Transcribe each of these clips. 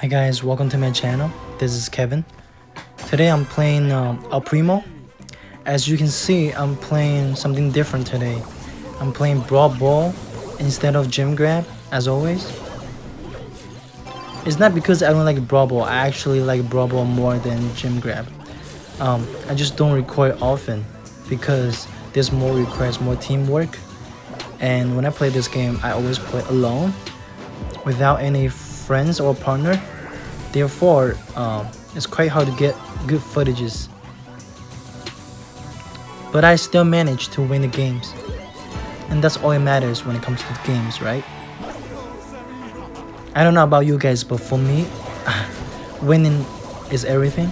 Hi guys, welcome to my channel. This is Kevin. Today I'm playing El Primo. As you can see, I'm playing something different today. I'm playing Brawl Ball instead of Gym Grab, as always. It's not because I don't like Brawl Ball. I actually like Brawl Ball more than Gym Grab. I just don't record often because this mode requires more teamwork. And when I play this game, I always play alone without any friends or partner. Therefore, it's quite hard to get good footages. But I still manage to win the games. And that's all that matters when it comes to games, right? I don't know about you guys, but for me, winning is everything.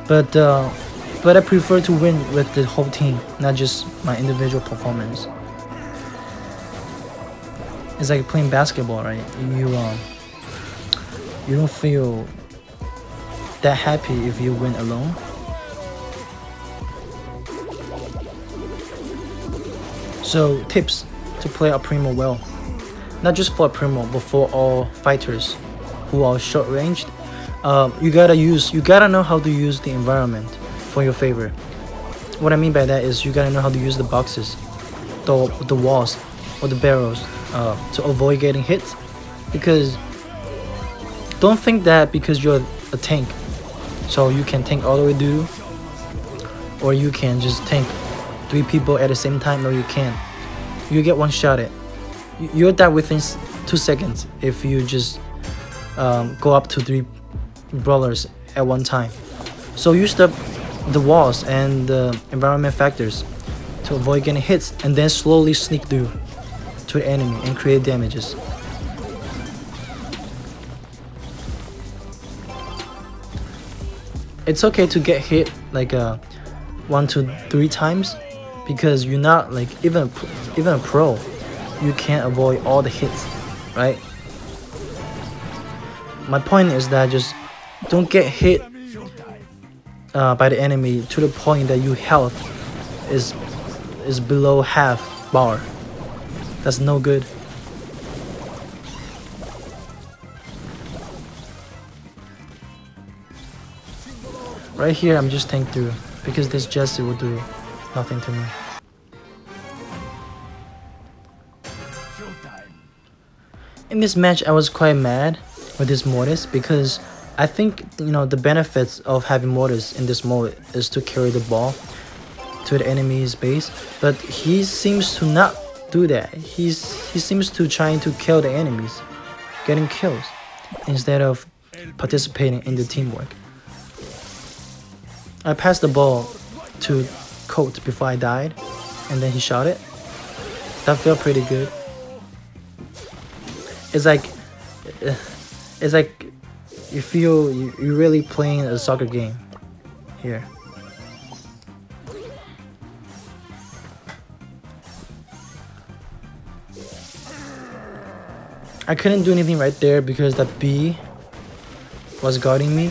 But I prefer to win with the whole team, not just my individual performance. It's like playing basketball, right? You don't feel that happy if you win alone. So tips to play El Primo well, not just for El Primo, but for all fighters who are short ranged. You gotta know how to use the environment for your favor. What I mean by that is you gotta know how to use the boxes, the walls, or the barrels to avoid getting hit. Because don't think that because you're a tank, so you can tank all the way through, or you can just tank 3 people at the same time. No, you can't. You get one shot at. You'll die within 2 seconds if you just go up to 3 brawlers at one time. So use the walls and the environment factors to avoid getting hits, and then slowly sneak through to the enemy and create damages. It's okay to get hit like 1 to 3 times, because you're not like even a pro. You can't avoid all the hits, right? My point is that just don't get hit by the enemy to the point that your health is below half bar. That's no good. Right here, I'm just tank through because this Jesse will do nothing to me. In this match, I was quite mad with this Mortis because I think, you know, the benefits of having Mortis in this mode is to carry the ball to the enemy's base, but he seems to not do that. He seems to trying to kill the enemies, getting kills instead of participating in the teamwork. I passed the ball to Colt before I died, and then he shot it. That felt pretty good. It's like you feel you're really playing a soccer game here. I couldn't do anything right there because that bee was guarding me.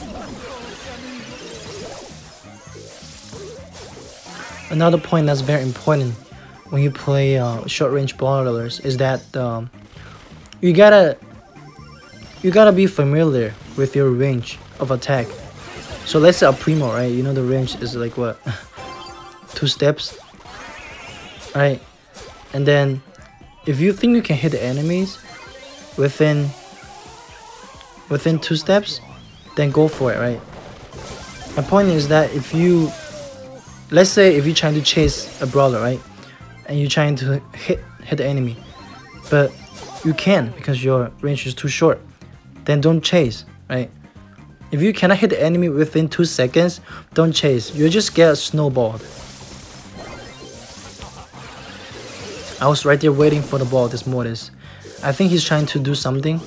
Another point that's very important when you play short-range brawlers is that you gotta be familiar with your range of attack. So let's say El Primo, right? You know the range is like what, 2 steps, right? And then if you think you can hit the enemies within 2 steps, then go for it, right? My point is that if you, let's say if you're trying to chase a brawler, right, and you're trying to hit the enemy, but you can't because your range is too short, then don't chase, right? If you cannot hit the enemy within 2 seconds, don't chase. You just get snowballed. I was right there waiting for the ball, this Mortis. I think he's trying to do something,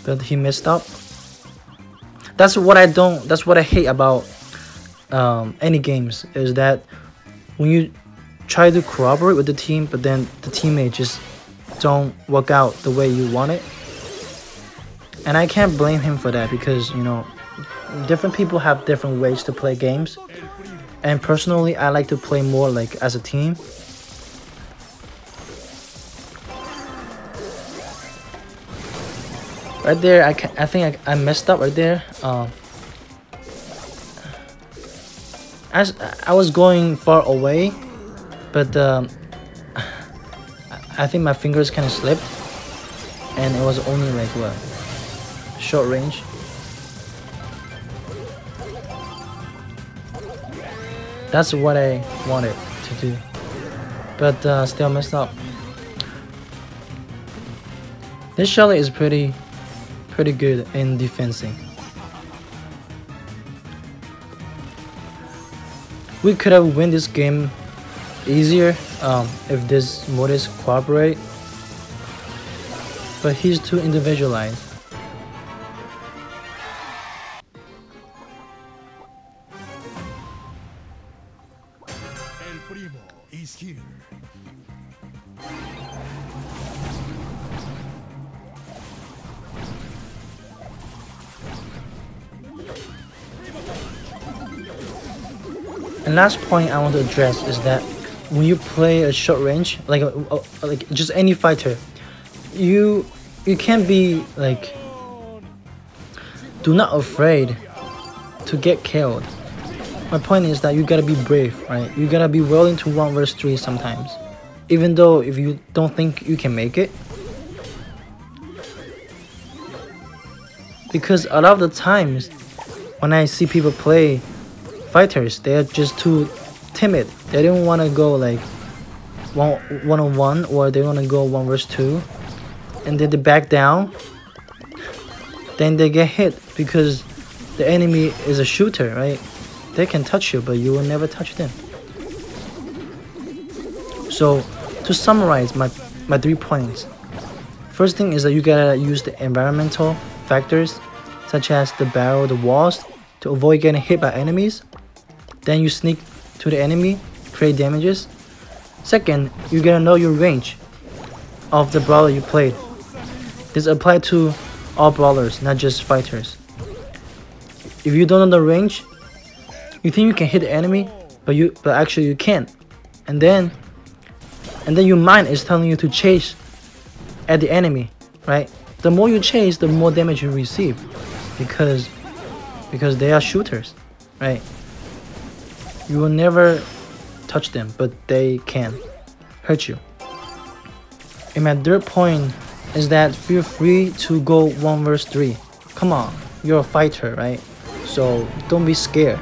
but he messed up. That's what I hate about any games, is that when you try to cooperate with the team, but then the teammate just don't work out the way you want it. And I can't blame him for that because, you know, different people have different ways to play games. And personally, I like to play more like as a team. Right there, I think I messed up right there. As I was going far away, but I think my fingers kind of slipped, and it was only like what, short range. That's what I wanted to do, but still messed up. This Shelly is pretty good in defending. We could have win this game easier if this Mortis cooperate, but he's too individualized. El Primo is here. And last point I want to address is that when you play a short range, like just any fighter, you can't be like, do not afraid to get killed. My point is that you gotta be brave, right? You gotta be willing to 1 versus 3 sometimes, even though if you don't think you can make it. Because a lot of the times when I see people play fighters, they're just too timid. They don't want to go like one-on-one, or they want to go 1 versus 2, and then they back down. Then they get hit because the enemy is a shooter, right? They can touch you, but you will never touch them. So to summarize my 3 points, first thing is that you gotta use the environmental factors such as the barrel, the walls, to avoid getting hit by enemies. Then you sneak to the enemy, create damages. Second, you gotta know your range of the brawler you played. This applies to all brawlers, not just fighters. If you don't know the range, you think you can hit the enemy, but actually you can't. And then your mind is telling you to chase at the enemy, right? The more you chase, the more damage you receive, because they are shooters, right? You will never touch them, but they can hurt you. And my 3rd point is that feel free to go 1 versus 3. Come on, you're a fighter, right? So don't be scared.